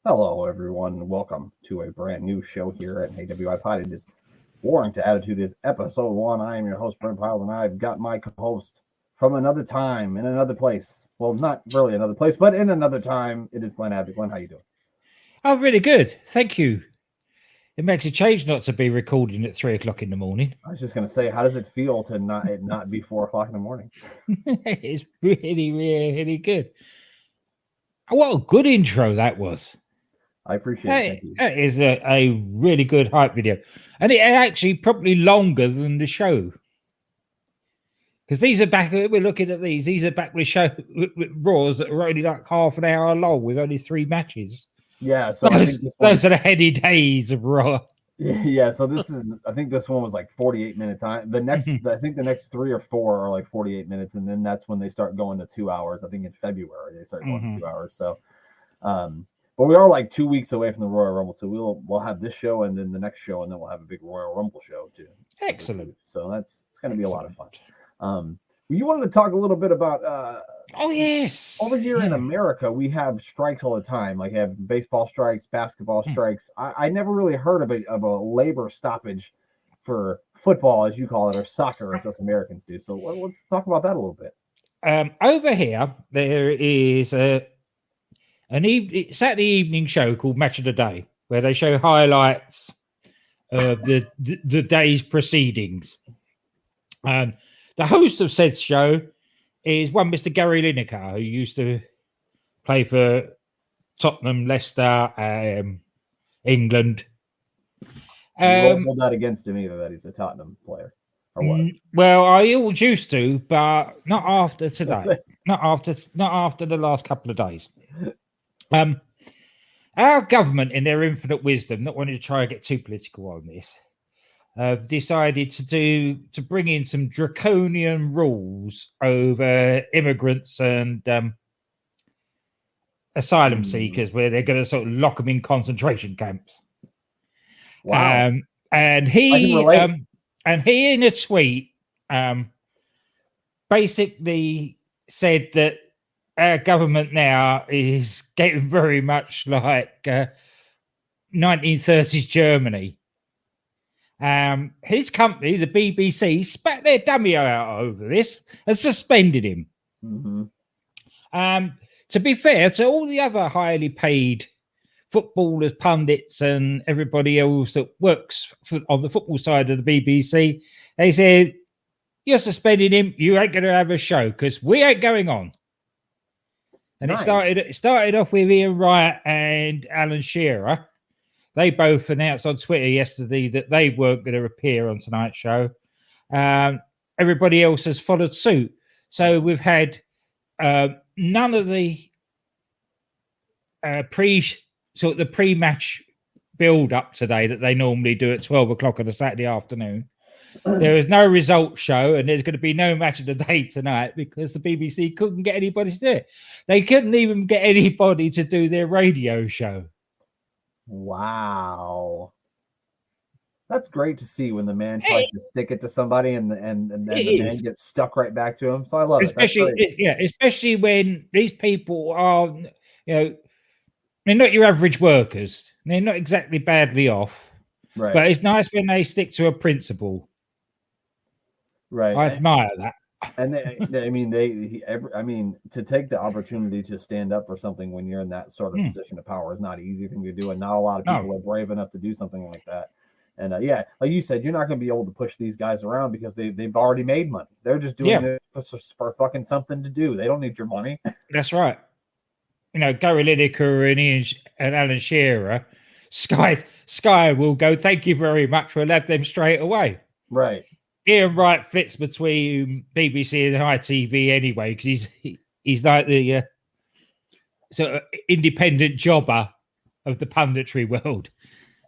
Hello, everyone. Welcome to a brand new show here at AWI Pod. It is Warring to Attitude is episode 1. I am your host, Brent Piles, and I've got my co-host from another time in another place. Well, not really another place, but in another time. It is Glenn Abbott. Glenn, how you doing? Oh, really good. Thank you. It makes a change not to be recording at 3:00 in the morning. I was just going to say, how does it feel to not be 4 o'clock in the morning? It's really, really good. What a good intro that was. I appreciate it. Thank you. That is a really good hype video. And it actually probably longer than the show. Because these are back, we're looking at these are back with show with Raws that are only like half an hour long with only 3 matches. Yeah, so those are the heady days of Raw. Yeah, so I think this one was like 48 minute time. I think the next 3 or 4 are like 48 minutes, and then that's when they start going to 2 hours. I think in February they start going to 2 hours. So, but we are like 2 weeks away from the Royal Rumble, so we'll have this show and then the next show, and then we'll have a big Royal Rumble show too. Excellent. So it's going to be a lot of fun. You wanted to talk a little bit about oh yes, over here in America we have strikes all the time. Like, have baseball strikes, basketball strikes. I never really heard of a labor stoppage for football, as you call it, or soccer, as us Americans do. So let's talk about that a little bit. Over here there is an Saturday evening show called Match of the Day, where they show highlights of the day's proceedings. The host of said show is one Mr. Gary Lineker, who used to play for Tottenham, Leicester, England. You won't hold that against him either, that he's a Tottenham player, or was. Well, I always used to, but not after today. Not after the last couple of days. Our government, in their infinite wisdom, not wanting to try and get too political on this, decided to bring in some draconian rules over immigrants and asylum seekers, where they're going to sort of lock them in concentration camps. Wow! And he in a tweet basically said that our government now is getting very much like 1930s Germany. His company, the BBC, spat their dummy out over this and suspended him. Mm-hmm. To be fair to all the other highly paid footballers, pundits, and everybody else that works on the football side of the BBC, they said, "You're suspending him. You ain't going to have a show because we ain't going on." And nice. It started off with Ian Wright and Alan Shearer. They both announced on Twitter yesterday that they weren't going to appear on tonight's show. Everybody else has followed suit. So we've had none of the pre-match build-up today that they normally do at 12 o'clock on a Saturday afternoon. There is no result show, and there's going to be no match of the day tonight because the BBC couldn't get anybody to do it. They couldn't even get anybody to do their radio show. Wow, that's great to see when the man tries to stick it to somebody and then the man gets stuck right back to him. So I love it. Especially when these people are, they're not your average workers. They're not exactly badly off, right? But it's nice when they stick to a principle. Right, I admire that. And to take the opportunity to stand up for something when you're in that sort of position of power is not an easy thing to do, and not a lot of people are brave enough to do something like that. And like you said, you're not going to be able to push these guys around because they've already made money. They're just doing it for fucking something to do. They don't need your money. That's right. Gary Lineker and Alan Shearer, Sky will go, "Thank you very much," we'll have them straight away. Right. Ian Wright flits between BBC and ITV anyway, because he's like the sort of independent jobber of the punditry world.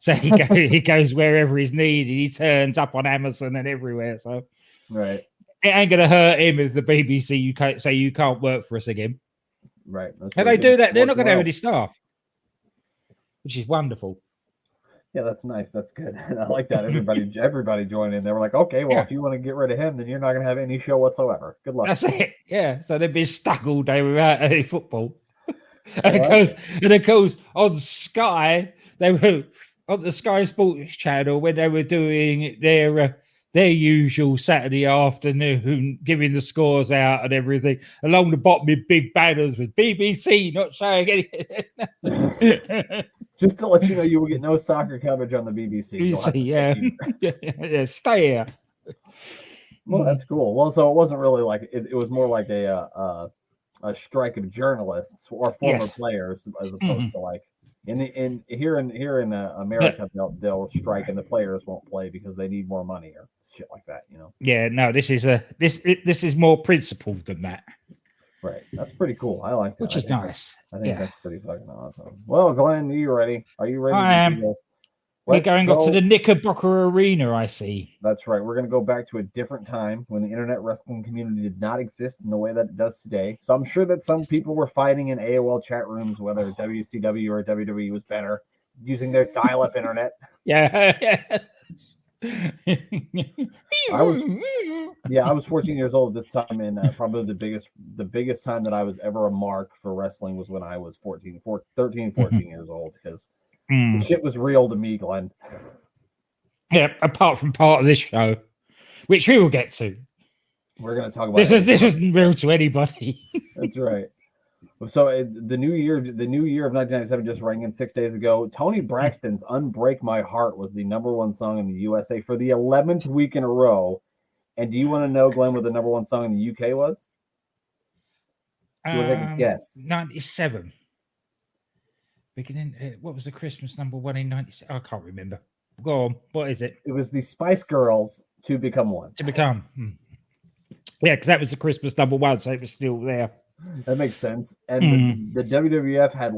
So he goes wherever he's needed. He turns up on Amazon and everywhere. So right, it ain't gonna hurt him if the BBC you can't work for us again. Right, and they do that. They're not going to have any staff, which is wonderful. Yeah, that's nice. That's good. I like that. Everybody joined in. They were like, okay, well, if you want to get rid of him, then you're not going to have any show whatsoever. Good luck. That's it. Yeah. So they've been stuck all day without any football. and of course, on Sky, they were on the Sky Sports channel when they were doing their usual Saturday afternoon, giving the scores out and everything. Along the bottom, with big banners with BBC not showing anything. Just to let you know, you will get no soccer coverage on the BBC. You'll have to yeah, stay here. Well, that's cool. Well, so it wasn't really like it was more like a strike of journalists or former players, as opposed to like in here in America, they'll strike and the players won't play because they need more money or shit like that. Yeah, no, this is more principled than that. Right, that's pretty cool. I like that. Which is nice. I think that's pretty fucking awesome. Well, Glenn, are you ready? Are you ready? I am. We're going off to the Knickerbocker Arena, I see. That's right. We're going to go back to a different time when the internet wrestling community did not exist in the way that it does today. So I'm sure that some people were fighting in AOL chat rooms whether WCW or WWE was better using their dial-up internet. Yeah. I was 14 years old at this time, and probably the biggest time that I was ever a mark for wrestling was when I was 13, 14 years old, because the shit was real to me, Glenn. Yeah, apart from part of this show, which we will get to. We're going to talk about this wasn't real to anybody. That's right. So the new year of 1997 just rang in 6 days ago. Tony Braxton's "Unbreak My Heart" was the #1 song in the USA for the 11th week in a row. And do you want to know, Glenn, what the #1 song in the UK was? You want to take a guess? 97. Beginning. What was the Christmas #1 in 97? I can't remember. Go on. What is it? It was the Spice Girls' "To Become One." To Become. Yeah, because that was the Christmas #1, so it was still there. That makes sense. And the WWF had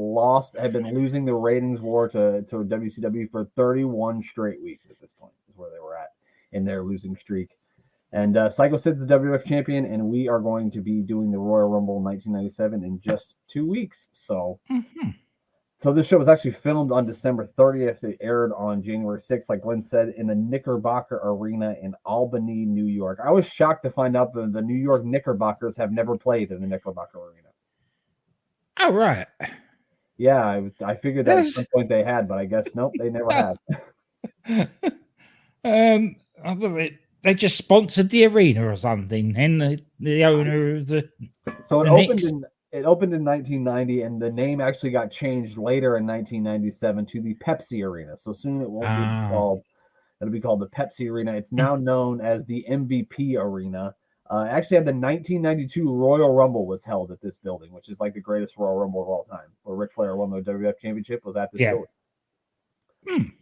been losing the ratings war to WCW for 31 straight weeks at this point, is where they were at in their losing streak. And Psycho Sid's the WWF champion, and we are going to be doing the Royal Rumble in 1997 in just 2 weeks. So, So this show was actually filmed on December 30th. It aired on January 6th, like Glenn said, in the Knickerbocker Arena in Albany, New York. I was shocked to find out that the New York Knickerbockers have never played in the Knickerbocker Arena. Oh, right. Yeah, I figured that at some point they had, but I guess nope, they never have. They just sponsored the arena or something, and the owner of the. So it opened in 1990, and the name actually got changed later in 1997 to the Pepsi Arena. So soon it won't be called. It'll be called the Pepsi Arena. It's now known as the MVP Arena. Actually, had the 1992 Royal Rumble was held at this building, which is like the greatest Royal Rumble of all time, where Ric Flair won the WWF Championship. Was at this building.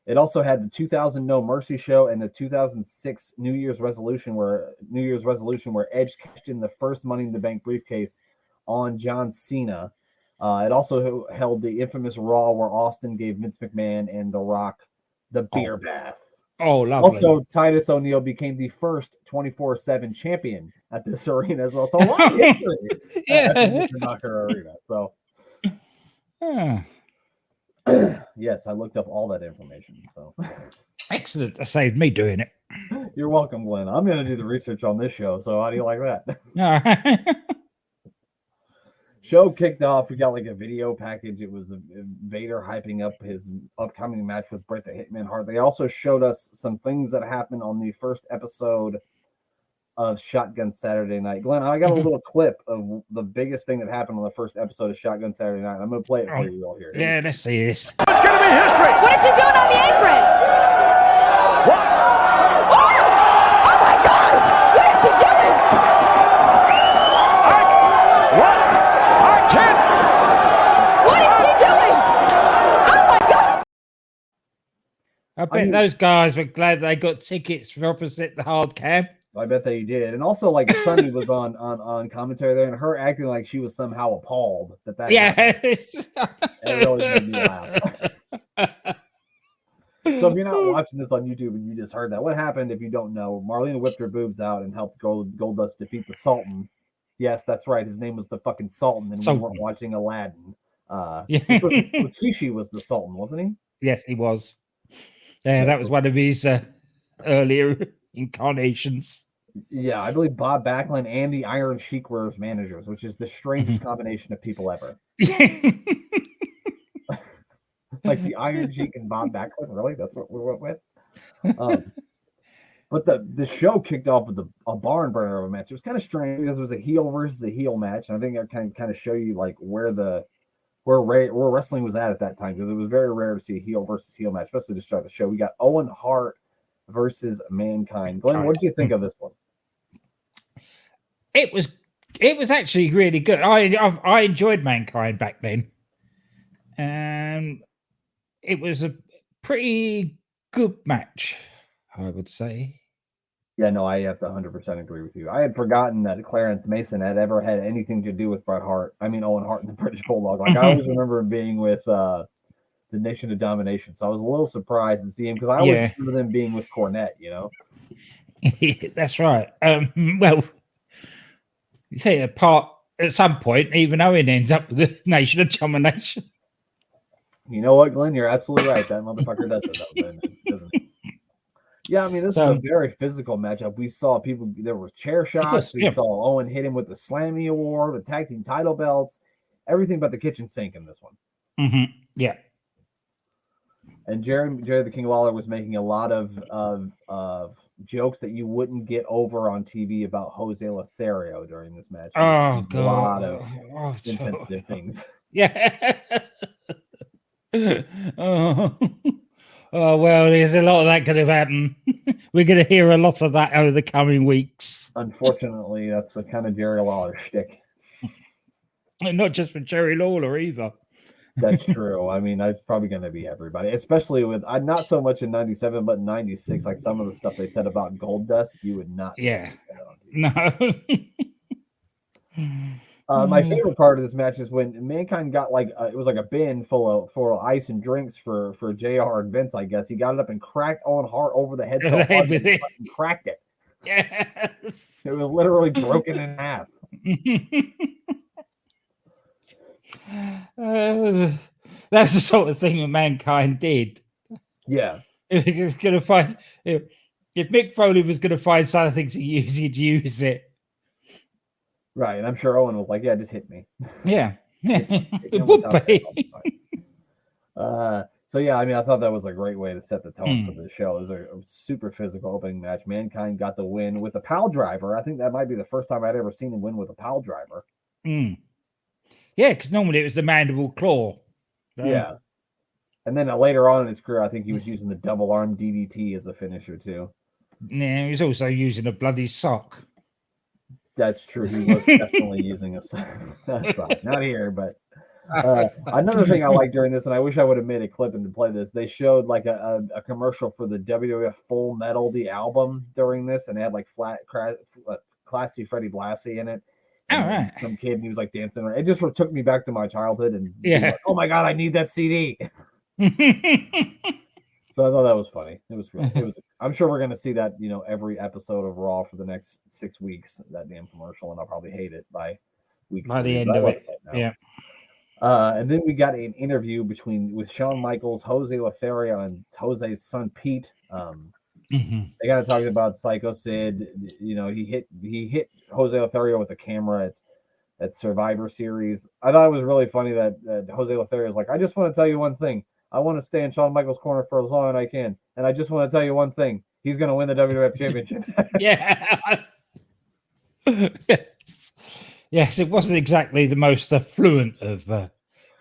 It also had the 2000 No Mercy show and the 2006 New Year's resolution where Edge cashed in the first Money in the Bank briefcase on John Cena. It also held the infamous Raw where Austin gave Vince McMahon and The Rock the beer bath. Oh, lovely. Also, Titus O'Neil became the first 24/7 champion at this arena as well. So a lot of history at the Knickerbocker Arena. So, yes, I looked up all that information. So, excellent. That saved me doing it. You're welcome, Glenn. I'm going to do the research on this show. So, how do you like that? Show kicked off. We got like a video package. It was Vader hyping up his upcoming match with Bret the Hitman Hart. They also showed us some things that happened on the first episode of Shotgun Saturday Night. Glenn, I got a little clip of the biggest thing that happened on the first episode of Shotgun Saturday Night. I'm going to play it for you all here. Yeah, let's see this. It's going to be history. What is she doing on the apron? What? Oh my God! What is she doing? I bet those guys were glad they got tickets for opposite the hard cam. I bet they did. And also, like, Sunny was on commentary there, and her acting like she was somehow appalled that happened. It really made me laugh. So if you're not watching this on YouTube and you just heard that, what happened if you don't know? Marlena whipped her boobs out and helped Goldust defeat the Sultan. Yes, that's right. His name was the fucking Sultan, and we weren't watching Aladdin. Rikishi was the Sultan, wasn't he? Yes, he was. Yeah, that was one of his earlier incarnations. Yeah, I believe Bob Backlund and the Iron Sheik were his managers, which is the strangest combination of people ever. Like the Iron Sheik and Bob Backlund. Really? That's what we went with? But the show kicked off with a barn burner of a match. It was kind of strange because it was a heel versus a heel match. And I think I kind of show you like where wrestling was at that time, because it was very rare to see a heel versus heel match, especially to start the show. We got Owen Hart versus Mankind. Glenn, what did you think of this one? It was actually really good. I enjoyed Mankind back then. It was a pretty good match, I would say. Yeah, no, I have to 100% agree with you. I had forgotten that Clarence Mason had ever had anything to do with Owen Hart and the British Bulldog. Like, I always remember him being with the Nation of Domination. So I was a little surprised to see him, because I always remember them being with Cornette, you know? That's right. Well, you say apart at some point, even Owen ends up with the Nation of Domination. You know what, Glenn? You're absolutely right. That motherfucker does it, though, doesn't he? Yeah, I mean, this is a very physical matchup. We saw people, there were chair shots. We saw Owen hit him with the Slammy Award, the tag team title belts, everything but the kitchen sink in this one. Mm-hmm. Yeah. And Jerry the King Lawler was making a lot of jokes that you wouldn't get over on TV about Jose Lothario during this match. Oh, God. A lot of insensitive things. Yeah. Oh, well, there's a lot of that could have happened. We're going to hear a lot of that over the coming weeks. Unfortunately, that's the kind of Jerry Lawler shtick. And not just for Jerry Lawler either. That's true. I mean, that's probably going to be everybody, especially with not so much in '97, but in '96. Like some of the stuff they said about Gold Dust, you would not. Yeah. No. My favorite part of this match is when Mankind got it was like a bin full of ice and drinks for JR and Vince, I guess. He got it up and cracked Owen Hart over the head so hard that he cracked it. Yes. It was literally broken in half. That's the sort of thing that Mankind did. Yeah. If he was going to find, if Mick Foley was going to find something to use, he'd use it. Right, and I'm sure Owen was like, "Yeah, just hit me." Yeah, it would be. So yeah, I mean, I thought that was a great way to set the tone for the show. It was a super physical opening match. Mankind got the win with a pile driver. I think that might be the first time I'd ever seen him win with a pile driver. Yeah, because normally it was the mandible claw. Yeah, and then later on in his career, I think he was using the double arm DDT as a finisher too. Yeah, he was also using a bloody sock. That's true. He was definitely using a sock. Not here, but another thing I like during this, and I wish I would have made a clip and to play this. They showed like a commercial for the WWF Full Metal, the album, during this, and they had like Classy Freddie Blassie in it. All right. Some kid, and he was like dancing. It just took me back to my childhood, and yeah. Like, oh my god, I need that CD. So I thought that was funny. It was really, I'm sure we're gonna see that, every episode of Raw for the next 6 weeks. That damn commercial, and I'll probably hate it by week. By the end of it, yeah. And then we got an interview with Shawn Michaels, Jose Lothario, and Jose's son Pete. They got to talk about Psycho Sid. He hit Jose Lothario with a camera at Survivor Series. I thought it was really funny that Jose Lothario was like, "I just want to tell you one thing. I want to stay in Shawn Michaels' corner for as long as I can. And I just want to tell you one thing. He's going to win the WWF Championship." Yeah. Yes, it wasn't exactly the most fluent of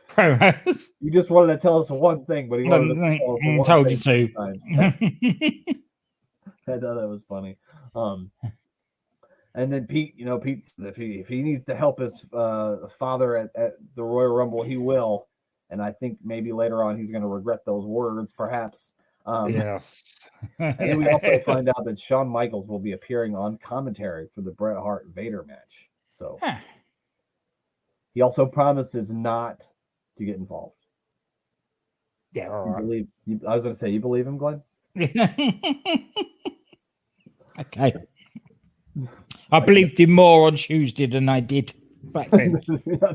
promos. You just wanted to tell us one thing, but he wanted to tell us one told thing you to. Times. I thought that was funny. And then Pete says if he needs to help his father at the Royal Rumble, he will. And I think maybe later on he's going to regret those words, perhaps. Yes. And then we also find out that Shawn Michaels will be appearing on commentary for the Bret Hart Vader match. So he also promises not to get involved. Yeah. I was going to say, you believe him, Glenn? Okay. I believed him more on Tuesday than I did back then.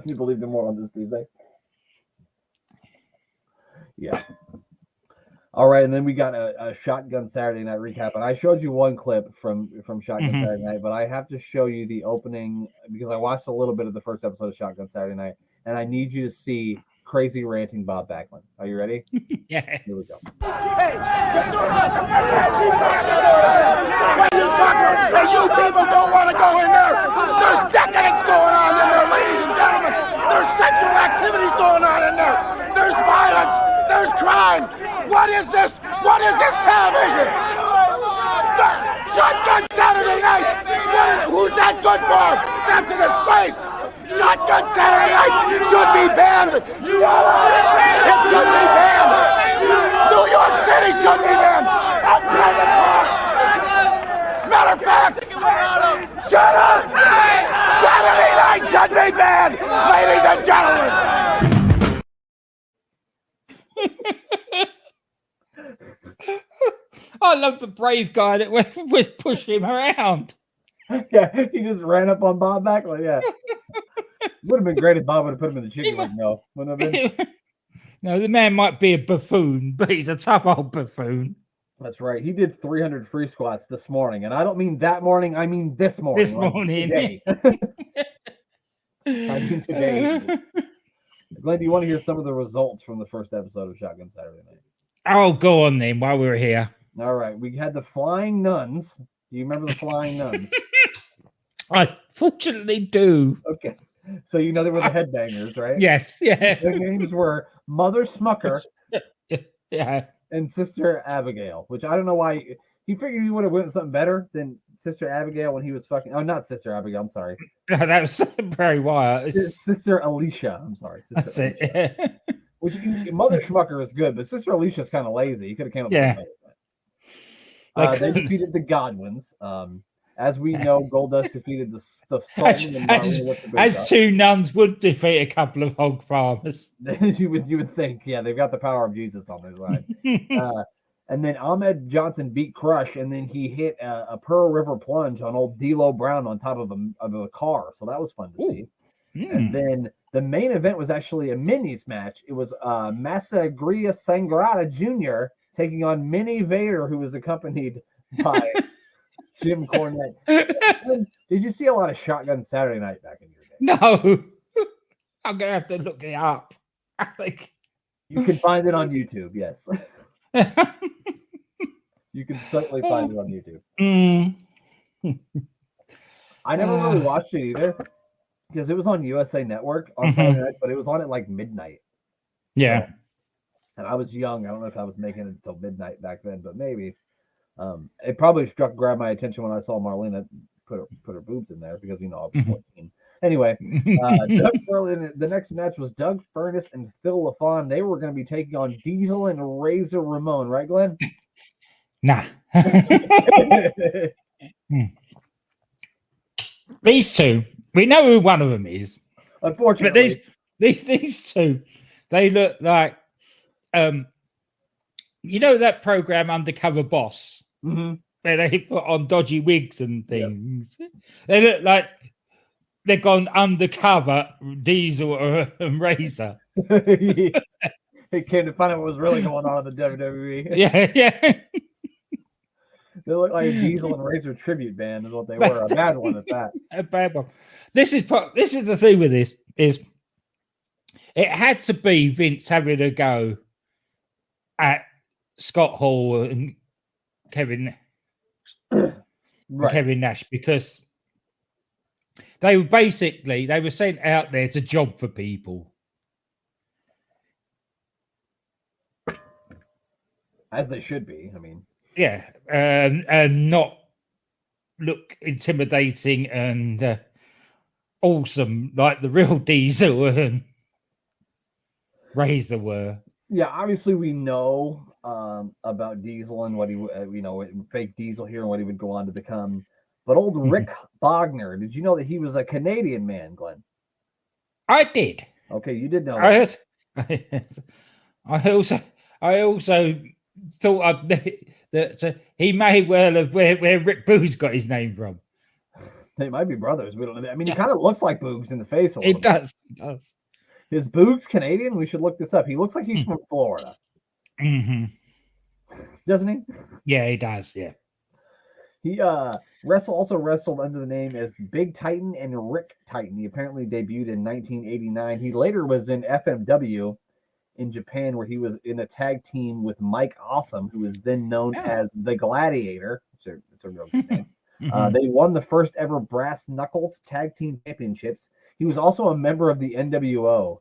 You believed him more on this Tuesday? Yeah. All right, and then we got a Shotgun Saturday Night recap, and I showed you one clip from Shotgun Saturday Night, but I have to show you the opening because I watched a little bit of the first episode of Shotgun Saturday Night, and I need you to see crazy ranting Bob Backlund. Are you ready? Yeah. Here we go. Hey, you people don't want to go in there. There's decadence going on in there, ladies and gentlemen. There's sexual activities going on in there. There's violence. There's crime. What is this? What is this television? Shotgun Saturday night. Who's that good for? That's a disgrace. Shotgun Saturday night should be banned. It should be banned. New York City should be banned. I'm trying to talk. Matter of fact, shut up. Saturday night should be banned, ladies and gentlemen. I love the brave guy that would push him around. Yeah, he just ran up on Bob Backlund. Yeah. Would have been great if Bob would have put him in the chicken wing, though. Wouldn't have been? No, the man might be a buffoon, but he's a tough old buffoon. That's right. He did 300 free squats this morning. And I don't mean that morning. I mean this morning. This morning. Today. I mean today. Glenn, do you want to hear some of the results from the first episode of Shotgun Saturday Night? Oh, go on then while we're here. All right. We had the Flying Nuns. Do you remember the Flying Nuns? I fortunately do. Okay. So you know they were the headbangers, right? Yes, yeah. Their names were Mother Smucker Yeah. and Sister Abigail, which I don't know why. He figured he would have went something better than Sister Abigail when he was fucking. Oh, not Sister Abigail. I'm sorry. No, that was very wild. Sister Alicia. I'm sorry. Sister That's Alicia. it. Which Mother Schmucker is good, but Sister Alicia's kind of lazy. You could have came up with Yeah. something. They defeated the Godwins. As we know, Goldust defeated the Sultan and Marlena with the big As dog. two nuns would defeat a couple of hog farmers. you would think, yeah, they've got the power of Jesus on their side. And then Ahmed Johnson beat Crush, and then he hit a Pearl River plunge on old D'Lo Brown on top of a car. So that was fun to see. And then the main event was actually a minis match. It was Masagria Sangrata Jr. taking on Minnie Vader, who was accompanied by Jim Cornette. Did you see a lot of Shotgun Saturday Night back in your day? No. I'm going to have to look it up. I think. You can find it on YouTube, yes. You can certainly find it on YouTube. I never really watched it either because it was on USA Network on Saturday nights, but it was on at like midnight. Yeah. So, and I was young. I don't know if I was making it until midnight back then, but maybe. It probably grabbed my attention when I saw Marlena put her boobs in there because, you know, I was 14. Anyway, Doug Furley, the next match was Doug Furness and Phil LaFawn. They were going to be taking on Diesel and Razor Ramon, right, Glenn? Nah. These two, we know who one of them is. Unfortunately. But these two, they look like, you know that program Undercover Boss, Mm-hmm. where they put on dodgy wigs and things. Yep. They look like they've gone undercover, Diesel and Razor. He came to find out what was really going on in the WWE. Yeah. They look like a Diesel and Razor tribute band is what they were. A bad one at that. A bad one. This is the thing with this is it had to be Vince having a go at Scott Hall and Kevin Nash because they were sent out there to job for people. As they should be. I mean, yeah, and not look intimidating and awesome like the real Diesel and Razor were. Yeah, obviously we know about Diesel and what he, fake Diesel here and what he would go on to become. But old Rick Bogner, did you know that he was a Canadian man, Glenn? I did. Okay, you did know that. I also thought that he may well have where Rick Boogs got his name from. They might be brothers. We don't know. I mean, he kind of looks like Boogs in the face a little bit. It does. Is Boogs Canadian? We should look this up. He looks like he's from Florida. Mm-hmm. Doesn't he? Yeah, he does. Yeah. Wrestle also wrestled under the name as Big Titan and Rick Titan. He apparently debuted in 1989. He later was in FMW in Japan, where he was in a tag team with Mike Awesome, who was then known as the Gladiator. It's a real good name. They won the first ever Brass Knuckles Tag Team Championships. He was also a member of the NWO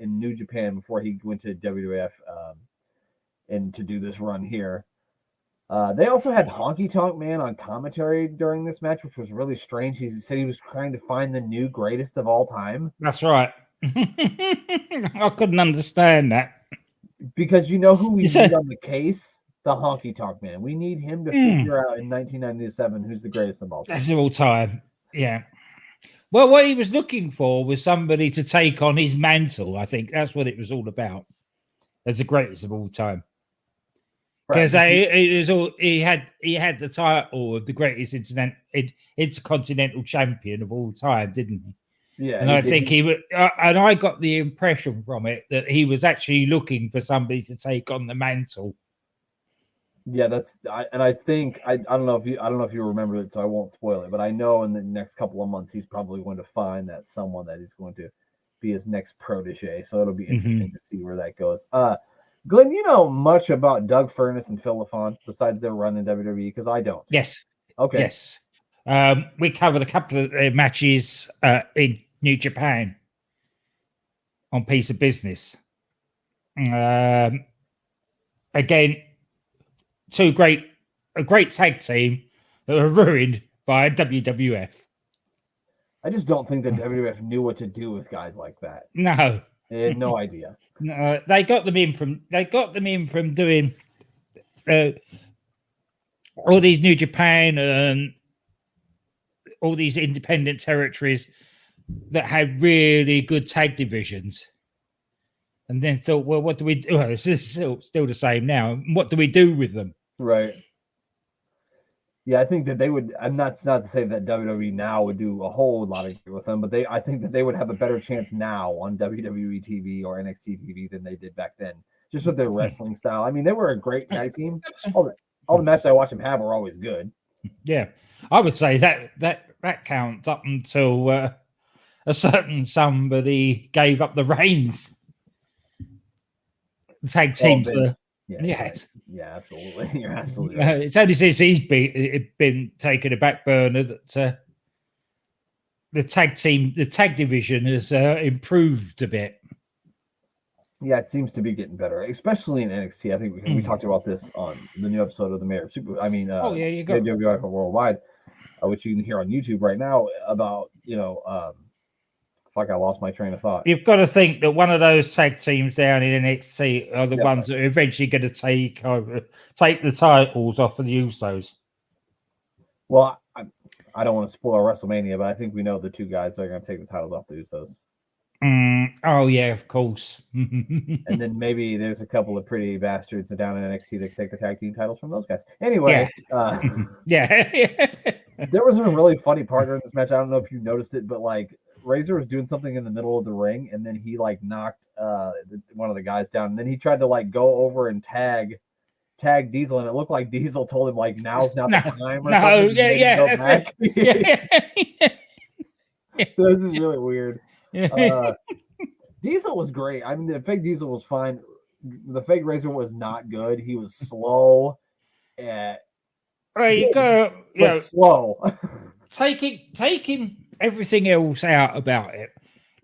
in New Japan before he went to WWF and to do this run here. They also had Honky Tonk Man on commentary during this match, which was really strange. He said he was trying to find the new greatest of all time. That's right. I couldn't understand that. Because you know who we need on the case? The Honky Tonk Man. We need him to figure out in 1997 who's the greatest of all time. That's of all time. Yeah. Well, what he was looking for was somebody to take on his mantle. I think that's what it was all about. As the greatest of all time. Because he had the title of the greatest intercontinental champion of all time, didn't he? Yeah, and I think he would. And I got the impression from it that he was actually looking for somebody to take on the mantle. Yeah, I think I don't know if you remember it, so I won't spoil it. But I know in the next couple of months he's probably going to find that someone that he's going to be his next protege. So it'll be interesting to see where that goes. Glenn, you know much about Doug Furnas and Phil LaFon besides their run in WWE? Because I don't. Yes. Okay. Yes. We covered a couple of matches in New Japan on Piece of Business. Again, a great tag team that were ruined by WWF. I just don't think that WWF knew what to do with guys like that. No. They had no idea. They got them in from doing all these New Japan and all these independent territories that had really good tag divisions, and then thought, well, what do we do? Well, this is still the same now. What do we do with them? Right. Yeah, I think that they would. I'm not to say that WWE now would do a whole lot of good with them, but I think that they would have a better chance now on WWE TV or NXT TV than they did back then, just with their wrestling style. I mean, they were a great tag team. All the matches I watched them have were always good. Yeah, I would say that counts up until a certain somebody gave up the reins. The tag teams. Yes. Yeah, absolutely. You're absolutely right. It's only since he's been taken a back burner that the tag division has improved a bit. Yeah, it seems to be getting better, especially in NXT. I think we talked about this on the new episode of the Mayor of Super. You go WWF Worldwide, which you can hear on YouTube right now. About I lost my train of thought. You've got to think that one of those tag teams down in NXT are the ones that are eventually going to take the titles off of the Usos. Well, I don't want to spoil WrestleMania, but I think we know the two guys that are going to take the titles off the Usos. Oh yeah, of course. And then maybe there's a couple of pretty bastards down in NXT that take the tag team titles from those guys. Anyway, there was a really funny part during this match. I don't know if you noticed it, but Razor was doing something in the middle of the ring, and then he knocked one of the guys down, and then he tried to go over and tag Diesel, and it looked like Diesel told him now's not the time. Or something. This is really weird. Diesel was great. I mean, the fake Diesel was fine. The fake Razor was not good. He was slow. Slow. Taking everything else out about it.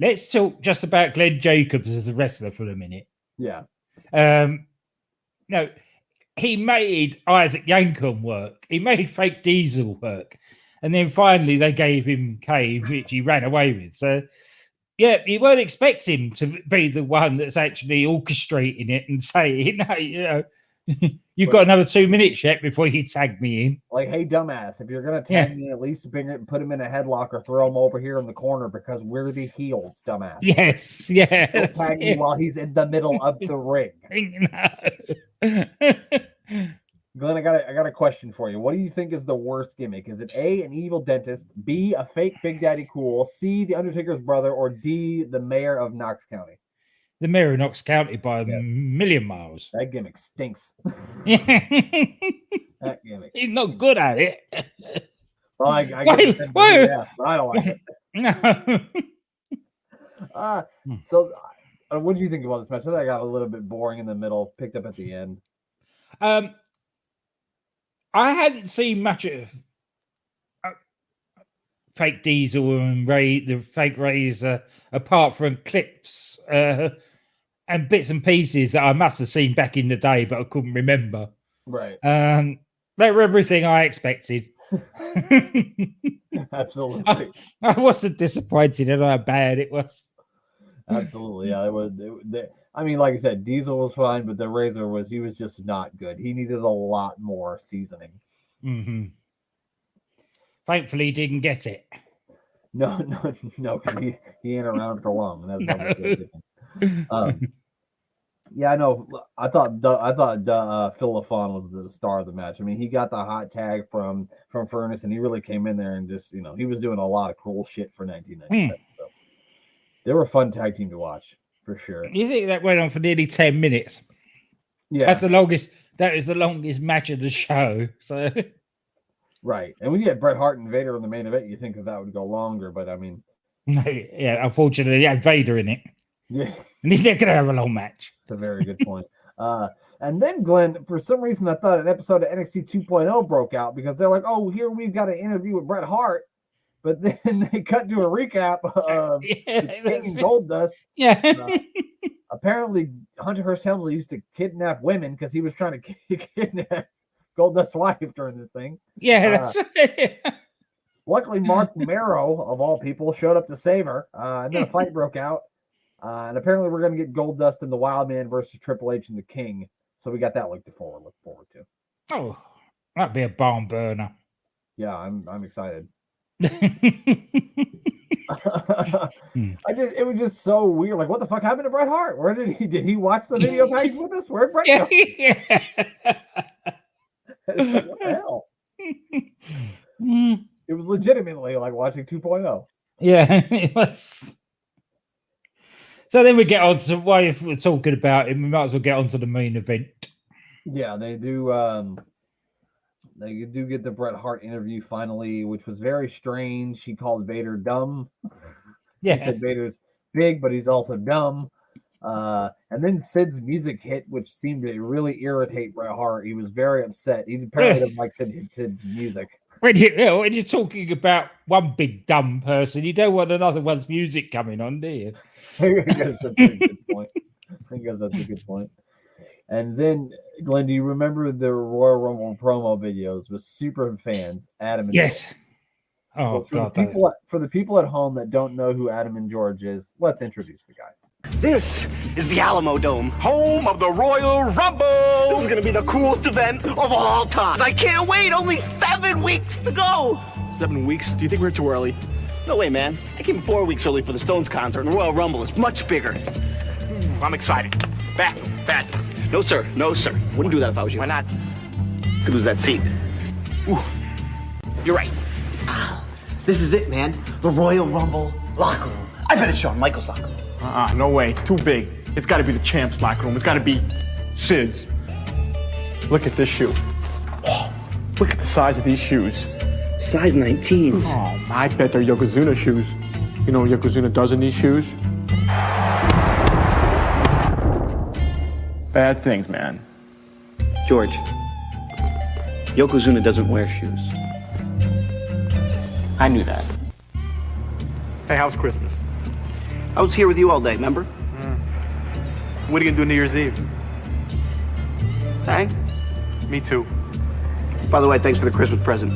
Let's talk just about Glenn Jacobs as a wrestler for a minute. Yeah. No, he made Isaac Yankem work. He made fake Diesel work. And then finally they gave him Kane, which he ran away with. So, yeah, you won't expect him to be the one that's actually orchestrating it and saying, you've got another 2 minutes yet before you tag me in. Hey, dumbass, if you're going to tag me, at least bring it and put him in a headlock or throw him over here in the corner because we're the heels, dumbass. Yes, yeah. Don't tag me while he's in the middle of the ring. Glenn, I got a question for you. What do you think is the worst gimmick? Is it A, an evil dentist, B, a fake Big Daddy Cool, C, the Undertaker's brother, or D, the mayor of Knox County? The mayor of Knox County by a million miles. That gimmick stinks. Yeah. That gimmick He's not good at it. Well, I get the yes, but I don't like it. No. So, what do you think about this match? I think I got a little bit boring in the middle, picked up at the end. I hadn't seen much of fake Diesel and Ray, the fake Razor, apart from clips and bits and pieces that I must have seen back in the day, but I couldn't remember. Right. They were everything I expected. Absolutely. I wasn't disappointed at how bad it was. Absolutely. Yeah, I mean, like I said, Diesel was fine, but the Razor he was just not good. He needed a lot more seasoning. Mm-hmm. Thankfully, he didn't get it. No, because he ain't around for long. And that's probably yeah, I know. I thought Phil LaFon was the star of the match. I mean, he got the hot tag from Furnace, and he really came in there and just, he was doing a lot of cool shit for 1997. So they were a fun tag team to watch for sure. You think that went on for nearly 10 minutes? Yeah, that's the longest. That is the longest match of the show. So right, and when you get Bret Hart and Vader in the main event, you think that would go longer, but I mean, yeah, unfortunately, he had Vader in it. Yeah, and he's not going to have a long match. That's a very good point. And then, Glenn, for some reason, I thought an episode of NXT 2.0 broke out because they're like, oh, here we've got an interview with Bret Hart. But then they cut to a recap of King and Goldust. Yeah. Apparently, Hunter Hearst Helmsley used to kidnap women because he was trying to kidnap Goldust's wife during this thing. Yeah, that's right. Luckily, Mark Marrow, of all people, showed up to save her. And then a fight broke out. And apparently we're going to get Goldust and the Wild Man versus Triple H and the King. So we got that look forward to. Oh, that'd be a barn burner. Yeah, I'm excited. It It was just so weird. Like, what the fuck happened to Bret Hart? Where did he watch the video package with us? Where'd Bret go? Yeah. It's like, what the hell? It was legitimately like watching 2.0. Yeah, it was. So then we get on to why if we're talking about it, we might as well get on to the main event. Yeah, they do. They do get the Bret Hart interview finally, which was very strange. He called Vader dumb. Yeah, he said Vader's big, but he's also dumb. And then Sid's music hit, which seemed to really irritate Bret Hart. He was very upset. He apparently doesn't like Sid's music. When you're talking about one big dumb person, you don't want another one's music coming on, do you? I guess that's a good point. And then, Glenn, do you remember the Royal Rumble promo videos with super fans, Adam and Yes. George? Oh, well, God. For the people at home that don't know who Adam and George is, let's introduce the guys. This is the Alamo Dome, home of the Royal Rumble. This is going to be the coolest event of all time. I can't wait. Only 7 weeks to go. 7 weeks? Do you think we're too early? No way, man. I came 4 weeks early for the Stones concert, and the Royal Rumble is much bigger. I'm excited. Bad. No, sir. Wouldn't do that if I was you. Why not? Could lose that seat. Ooh. You're right. This is it, man. The Royal Rumble locker room. I bet it's Shawn Michaels' locker room. No way. It's too big. It's got to be the champ's locker room. It's got to be Sid's. Look at this shoe. Oh, look at the size of these shoes. Size 19s. Oh, I bet they're Yokozuna shoes. You know what Yokozuna does in these shoes? Bad things, man. George, Yokozuna doesn't wear shoes. I knew that. Hey, how's Christmas? I was here with you all day, remember? What are you going to do New Year's Eve? Hey? Me too. By the way, thanks for the Christmas present.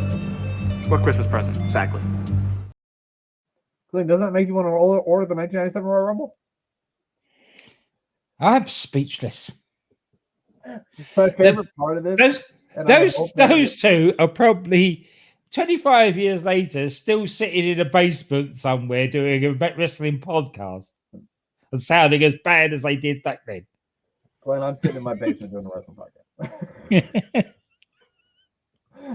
What Christmas present? Exactly. Glenn, doesn't that make you want to order the 1997 Royal Rumble? I'm speechless. My favorite part of this. Those two are probably 25 years later still sitting in a basement somewhere doing a wrestling podcast and sounding as bad as they did back then. Glenn, I'm sitting in my basement doing a wrestling podcast.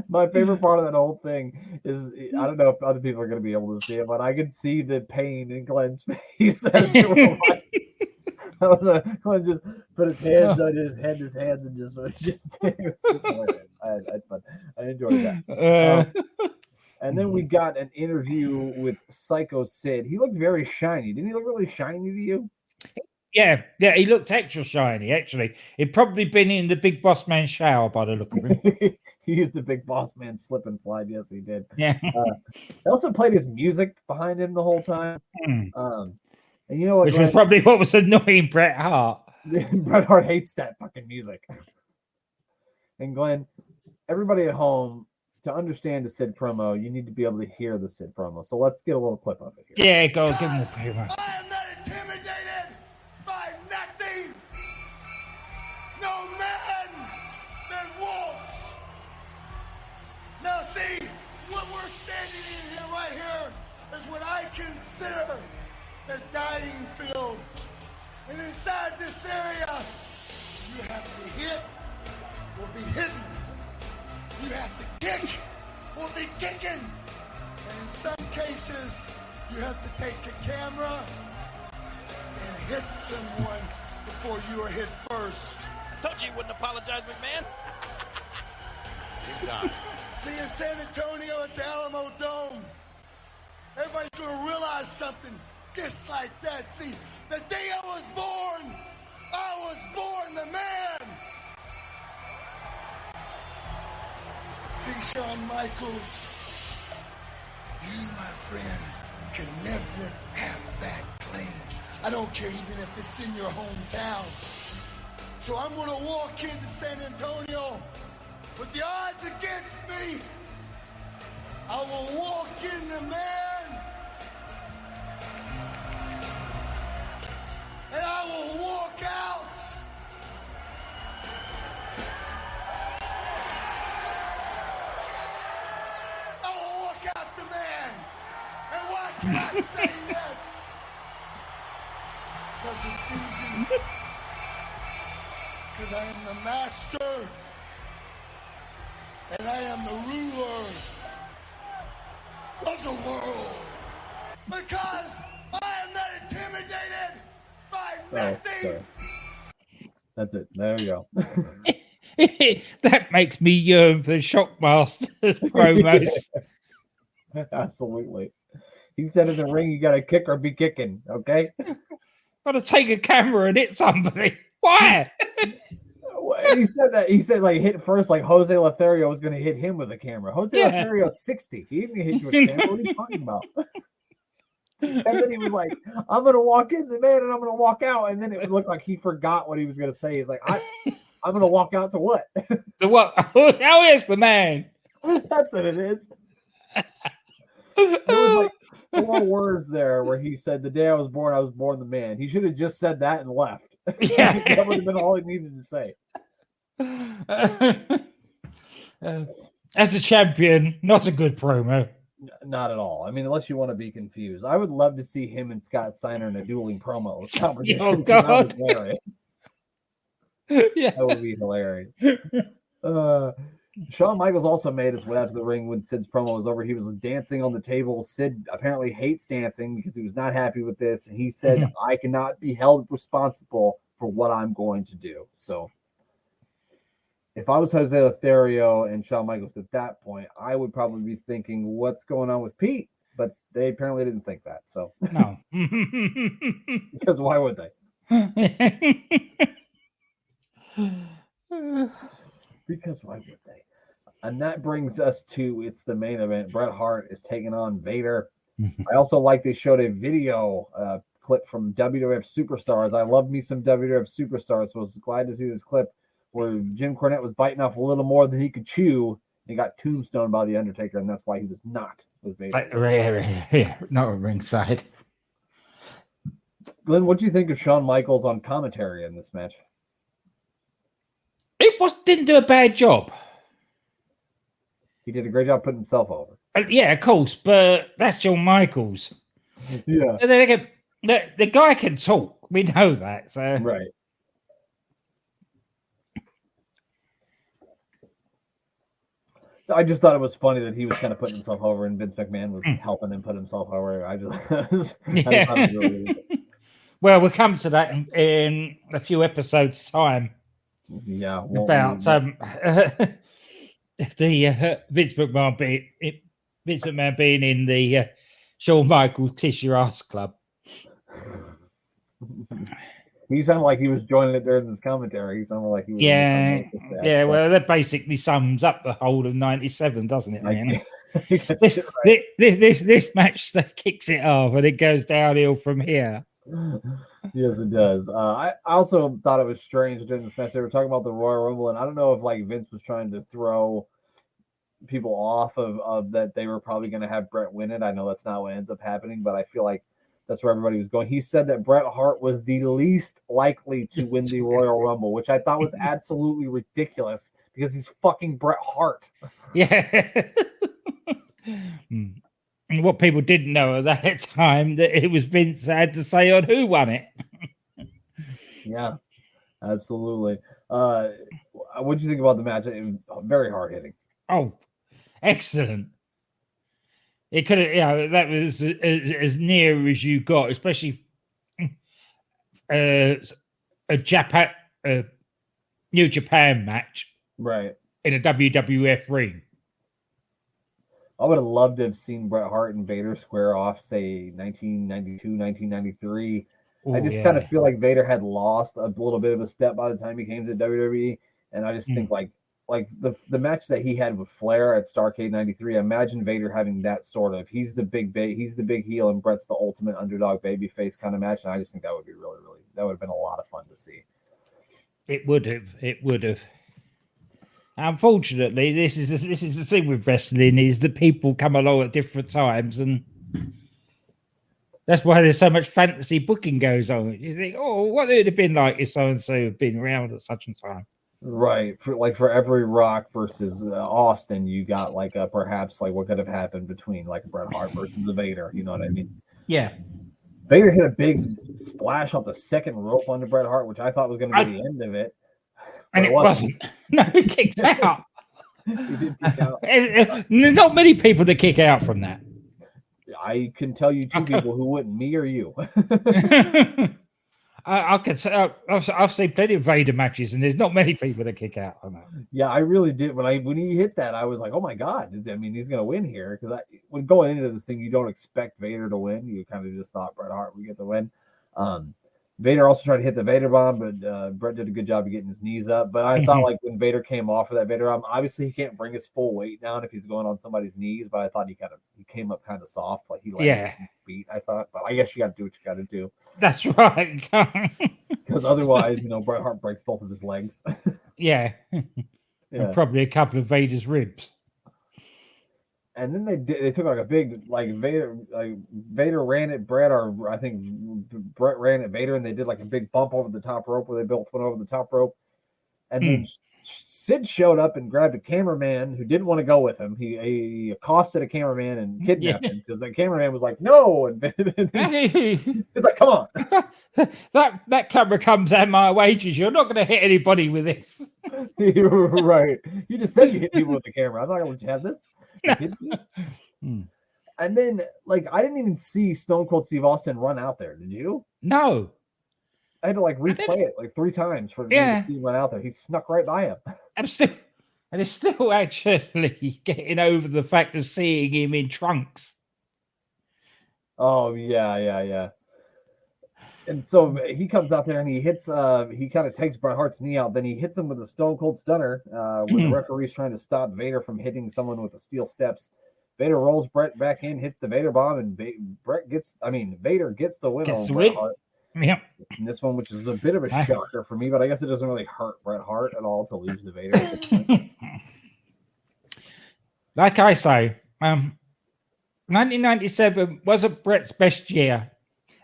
My favorite part of that whole thing is, I don't know if other people are going to be able to see it, but I could see the pain in Glenn's face as we were watching. Glenn just put his hands on his hands, and it was just hilarious. I had fun. I enjoyed that. And then we got an interview with Psycho Sid. He looked very shiny. Didn't he look really shiny to you? Yeah, he looked extra shiny, actually. He'd probably been in the Big Boss Man shower by the look of him. He used the Big Boss Man slip and slide. Yes, he did. Yeah. They also played his music behind him the whole time. And you know what? Which was probably what was annoying Bret Hart. Bret Hart hates that fucking music. And Glenn, everybody at home, to understand the Sid promo, you need to be able to hear the Sid promo. So let's get a little clip of it here. Yeah, go give him the promo. I am not intimidated by nothing. No man that wolves. Now see, what we're standing in here right here is what I consider the dying field. And inside this area, you have to hit or be hidden. You have to kick or be kicking. And in some cases, you have to take a camera and hit someone before you are hit first. I told you wouldn't apologize, McMahon. Good job. See, in San Antonio at the Alamo Dome, everybody's going to realize something just like that. See, the day I was born the man. See, Shawn Michaels, you, my friend, can never have that claim. I don't care even if it's in your hometown. So I'm going to walk into San Antonio with the odds against me. I will walk in the man, and I will walk out. I will walk out the man. And why can I say this? Because it's easy. Because I am the master. And I am the ruler of the world. Because I am not intimidated by nothing. That's it. There we go. That makes me yearn for Shockmaster's promos. Absolutely. He said in the ring, you got to kick or be kicking. Okay. Got to take a camera and hit somebody. Why? He said that. He said like hit first, like Jose Lothario was going to hit him with a camera. Jose Lothario's 60. He didn't hit you with a camera. What are you talking about? And then he was like, I'm going to walk in the man and I'm going to walk out. And then it looked like he forgot what he was going to say. He's like, I'm going to walk out to what? The what? Oh, yes, the man. That's what it is. There was like 4 words there where he said, the day I was born the man. He should have just said that and left. Yeah. That would have been all he needed to say. As a champion, not a good promo. Not at all. I mean, unless you want to be confused. I would love to see him and Scott Steiner in a dueling promos competition. Oh, God. That would be hilarious. Yeah. That would be hilarious. Shawn Michaels also made his way out to the ring when Sid's promo was over. He was dancing on the table. Sid apparently hates dancing because he was not happy with this. And he said, I cannot be held responsible for what I'm going to do. So if I was Jose Lothario and Shawn Michaels at that point, I would probably be thinking, what's going on with Pete? But they apparently didn't think that. So No. because why would they? Because why would they? And that brings us to it's the main event. Bret Hart is taking on Vader. I also like they showed a video clip from WWF Superstars. I love me some WWF Superstars, so I was glad to see this clip where Jim Cornette was biting off a little more than he could chew. He got tombstoned by The Undertaker, and that's why he was not with Vader. Yeah, not at ringside. Glenn, what do you think of Shawn Michaels on commentary in this match? Didn't do a bad job. He did a great job putting himself over. Yeah, of course, but that's Shawn Michaels. Yeah. The guy can talk. We know that. So Right. So I just thought it was funny that he was kind of putting himself over and Vince McMahon was helping him put himself over. I just thought it was really well, we'll come to that in a few episodes' time. Yeah. About the Vince McMahon bit. Vince McMahon being in the Shawn Michaels Tish Your Ass Club. He sounded like he was joining it during this commentary. He sounded like he was. Yeah. Well, that basically sums up the whole of '97, doesn't it? Man? This match that kicks it off, and it goes downhill from here. Yes, it does. I also thought it was strange during this match. They were talking about the Royal Rumble, and I don't know if like Vince was trying to throw people off of that they were probably going to have Bret win it. I know that's not what ends up happening, but I feel like that's where everybody was going. He said that Bret Hart was the least likely to win the Royal Rumble, which I thought was absolutely ridiculous because he's fucking Bret Hart. Yeah. And what people didn't know at that time that it was Vince that had to say on who won it. Yeah, absolutely. What did you think about the match? It was very hard hitting. Oh, excellent. It could have, that was as near as you got, especially a New Japan match, right, in a WWF ring. I would have loved to have seen Bret Hart and Vader square off, say 1992, 1993. I just kind of feel like Vader had lost a little bit of a step by the time he came to WWE, and I just think like the match that he had with Flair at Starrcade '93. Imagine Vader having that sort of he's the big heel and Bret's the ultimate underdog babyface kind of match, and I just think that would be really that would have been a lot of fun to see. It would have. Unfortunately, this is the thing with wrestling is that people come along at different times, and that's why there's so much fantasy booking goes on. You think, oh, what would it have been like if so and so had been around at such a time? Right, for every Rock versus Austin, you got like perhaps like what could have happened between like Bret Hart versus a Vader. You know what I mean? Yeah. Vader hit a big splash off the second rope onto Bret Hart, which I thought was going to be the end of it, and it wasn't. No, he kicked out. He did kick out. There's not many people that kick out from that. I can tell you two people who wouldn't, me or you. I can say I've seen plenty of Vader matches, and there's not many people that kick out on that. Yeah, I really did. When he hit that, I was like, "Oh my god!" I mean, he's going to win here because when going into this thing, you don't expect Vader to win. You kind of just thought Bret Hart would get the win. Vader also tried to hit the Vader bomb, but Bret did a good job of getting his knees up. But I thought like when Vader came off of that Vader bomb, obviously he can't bring his full weight down if he's going on somebody's knees. But I thought he came up kind of soft, like he let him beat. I thought, but I guess you got to do what you got to do. That's right. Because otherwise, Bret Hart breaks both of his legs. Yeah. And probably a couple of Vader's ribs. And then they took like a big Vader ran at Bret, or I think Bret ran at Vader, and they did like a big bump over the top rope where they both went over the top rope. And then Sid showed up and grabbed a cameraman who didn't want to go with him. He accosted a cameraman and kidnapped him because the cameraman was like, "No," and it's like, "Come on, that camera comes at my wages. You're not going to hit anybody with this." You're right. You just said you hit people with the camera. I'm not going to let you have this. And then, I didn't even see Stone Cold Steve Austin run out there. Did you? No. I had to replay it 3 times for me to see him run out there. He snuck right by him. I'm still actually getting over the fact of seeing him in trunks. Oh yeah. And so he comes out there and he hits. He kind of takes Bret Hart's knee out. Then he hits him with a Stone Cold Stunner. When the referee's trying to stop Vader from hitting someone with the steel steps, Vader rolls Bret back in, hits the Vader bomb, and Vader gets the win on Bret Hart. Yep. And this one, which is a bit of a shocker for me, but I guess it doesn't really hurt Bret Hart at all to lose the Vader. Like I say, 1997 wasn't Bret's best year.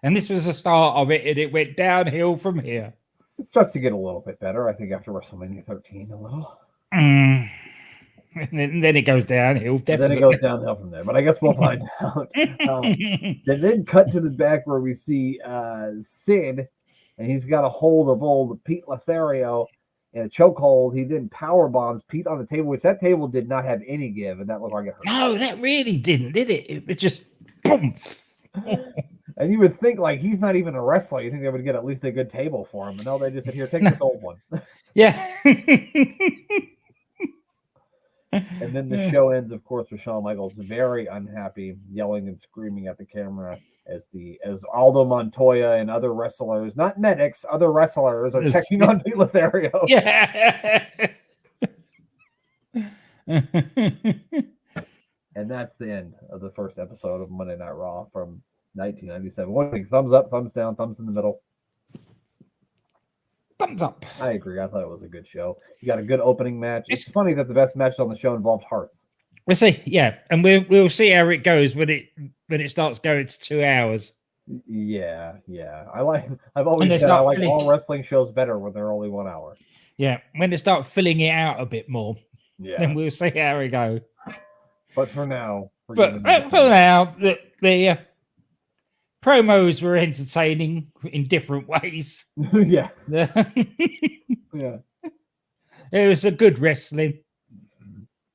And this was the start of it, and it went downhill from here. It starts to get a little bit better, I think, after WrestleMania 13 a little. And then it goes downhill. Definitely. Then it goes downhill from there, but I guess we'll find out. They then cut to the back where we see Sid, and he's got a hold of old Pete Lothario in a chokehold. He then power bombs Pete on the table, which that table did not have any give, and that looked like it hurt. No, that really didn't, did it? It just boom. And you would think, he's not even a wrestler. You think they would get at least a good table for him. But no, they just said, "Here, take this old one." Yeah. And then the show ends, of course, with Shawn Michaels very unhappy, yelling and screaming at the camera as Aldo Montoya and other wrestlers, not medics, other wrestlers, are checking on Pete Lothario. Yeah. And that's the end of the first episode of Monday Night Raw from 1997. What do you think? Thumbs up, thumbs down, thumbs in the middle. Thumbs up. I agree. I thought it was a good show. You got a good opening match. It's funny that the best matches on the show involved hearts. We'll see. Yeah, and we'll see how it goes when it starts going to 2 hours. Yeah. I've always said I like all wrestling shows better when they're only 1 hour. Yeah, when they start filling it out a bit more. Yeah. Then we'll see how it goes. But for now, the promos were entertaining in different ways. Yeah. Yeah. It was a good wrestling.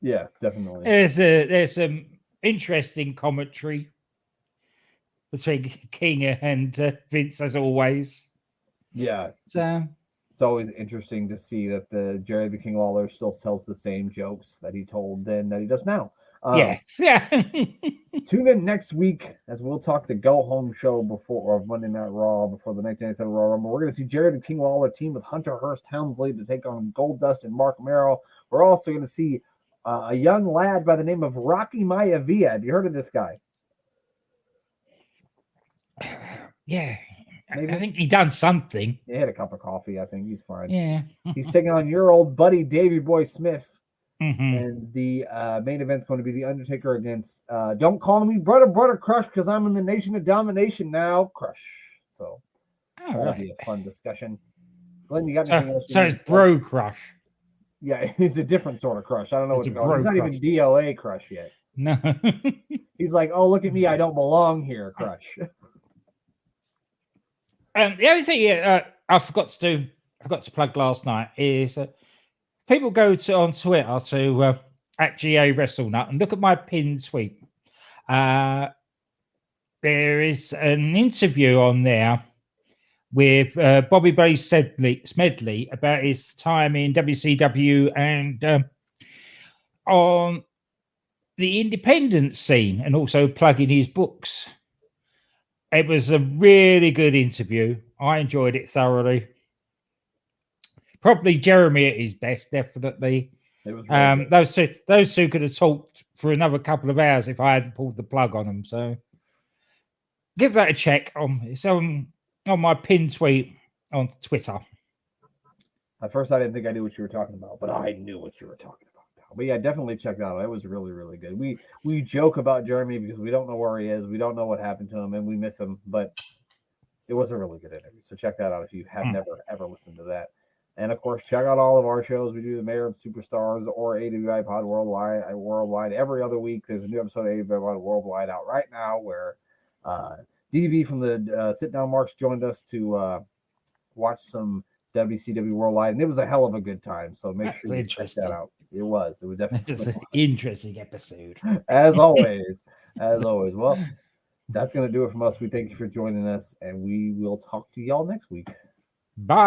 Yeah, definitely. There's some interesting commentary between King and Vince, as always. Yeah. So it's always interesting to see that the Jerry the King Lawler still tells the same jokes that he told then that he does now. Yeah. Tune in next week as we'll talk the go home show of Monday Night Raw before the 1997 Raw Rumble. We're going to see Jerry the King Lawler team with Hunter Hearst Helmsley to take on Goldust and Mark Merrill. We're also going to see a young lad by the name of Rocky Maivia. Have you heard of this guy? Yeah. Maybe. I think he done something. He had a cup of coffee. I think he's fine. Yeah. He's taking on your old buddy Davey Boy Smith. Mm-hmm. And the main event's going to be The Undertaker against Don't Call Me Brother Crush because I'm in the Nation of Domination now, Crush. So that'll be a fun discussion. Glenn, you got anything else? So it's Bro Crush. Yeah, he's a different sort of crush. I don't know It's what's going on. He's not even DOA Crush yet. No. He's like, oh, look at me. I don't belong here, Crush. The only thing I forgot to plug last night is people go on Twitter to @GA WrestleNut and look at my pinned tweet. There is an interview on there with Bobby Bay Smedley about his time in WCW and on the independent scene, and also plugging his books. It was a really good interview. I enjoyed it thoroughly. Probably Jeremy at his best, definitely. It was really those two could have talked for another couple of hours if I hadn't pulled the plug on them. So give that a check. It's on my pinned tweet on Twitter. At first, I didn't think I knew what you were talking about, but I knew what you were talking about. But yeah, definitely check that out. It was really, really good. We joke about Jeremy because we don't know where he is. We don't know what happened to him, and we miss him. But it was a really good interview. So check that out if you have never, ever listened to that. And, of course, check out all of our shows. We do the Mayor of Superstars or AWI Pod Worldwide. Every other week, there's a new episode of AWI Pod Worldwide out right now where DV from the Sit Down Marks joined us to watch some WCW Worldwide. And it was a hell of a good time. So make sure you check that out. It was definitely an interesting episode. As always. Well, that's going to do it from us. We thank you for joining us, and we will talk to y'all next week. Bye.